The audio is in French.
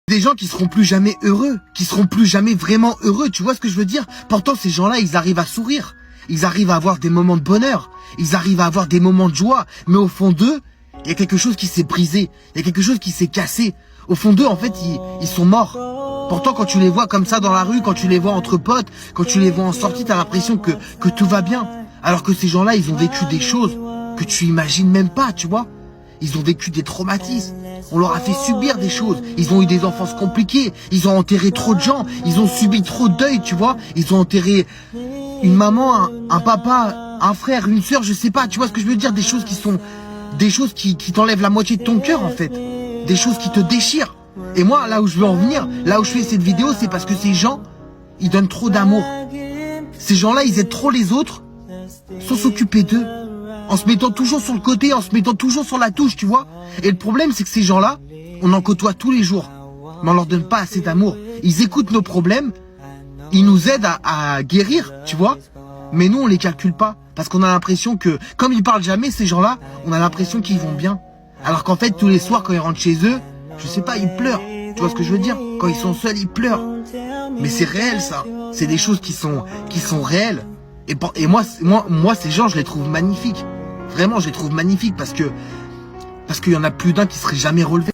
Des gens qui seront plus jamais heureux, qui seront plus jamais vraiment heureux, tu vois ce que je veux dire? Pourtant, ces gens-là, ils arrivent à sourire. Ils arrivent à avoir des moments de bonheur. Ils arrivent à avoir des moments de joie. Mais au fond d'eux, il y a quelque chose qui s'est brisé. Il y a quelque chose qui s'est cassé. Au fond d'eux, en fait, ils sont morts. Pourtant, quand tu les vois comme ça dans la rue, quand tu les vois entre potes, quand tu les vois en sortie, t'as l'impression que tout va bien. Alors que ces gens-là, ils ont vécu des choses que tu imagines même pas, tu vois. Ils ont vécu des traumatismes. On leur a fait subir des choses. Ils ont eu des enfances compliquées. Ils ont enterré trop de gens. Ils ont subi trop de deuil, tu vois. Ils ont enterré une maman, un papa, un frère, une sœur, je sais pas. Tu vois ce que je veux dire? Des choses qui sont... Des choses qui t'enlèvent la moitié de ton cœur, en fait. Des choses qui te déchirent. Et moi, là où je veux en venir, là où je fais cette vidéo, c'est parce que ces gens, ils donnent trop d'amour. Ces gens-là, ils aident trop les autres sans s'occuper d'eux. En se mettant toujours sur le côté, en se mettant toujours sur la touche, tu vois. Et le problème, c'est que ces gens-là, on en côtoie tous les jours. Mais on leur donne pas assez d'amour. Ils écoutent nos problèmes, ils nous aident à guérir, tu vois. Mais nous, on les calcule pas. Parce qu'on a l'impression que, comme ils parlent jamais, ces gens-là, on a l'impression qu'ils vont bien. Alors qu'en fait, tous les soirs, quand ils rentrent chez eux, je sais pas, ils pleurent. Tu vois ce que je veux dire? Quand ils sont seuls, ils pleurent. Mais c'est réel, ça. C'est des choses qui sont réelles. Et moi, ces gens, je les trouve magnifiques. Vraiment, je les trouve magnifiques parce qu'il y en a plus d'un qui serait jamais relevé.